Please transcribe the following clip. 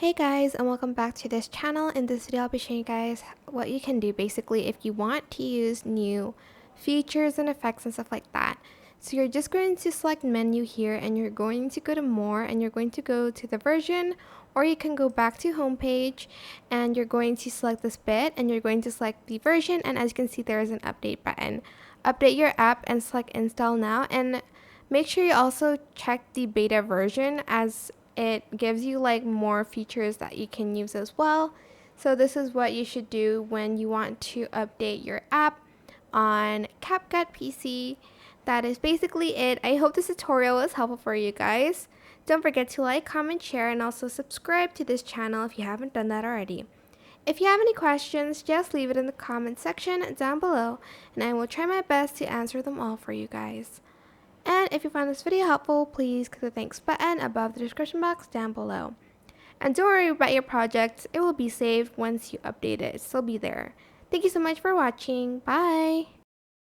Hey guys, and welcome back to this channel. In this video I'll be showing you guys what you can do basically if you want to use new features and effects and stuff like that. So you're just going to select menu here and you're going to go to more and you're going to go to the version, or you can go back to homepage and you're going to select this bit and you're going to select the version, and as you can see there is an update button. Update your app and select install now, and make sure you also check the beta version as it gives you like more features that you can use as well. So this is what you should do when you want to update your app on CapCut PC. That is basically it. I hope this tutorial was helpful for you guys. Don't forget to like, comment, share, and also subscribe to this channel if you haven't done that already. If you have any questions, just leave it in the comment section down below and I will try my best to answer them all for you guys. And if you found this video helpful, please click the thanks button above the description box down below. And don't worry about your project, it will be saved once you update it. It'll still be there. Thank you so much for watching. Bye!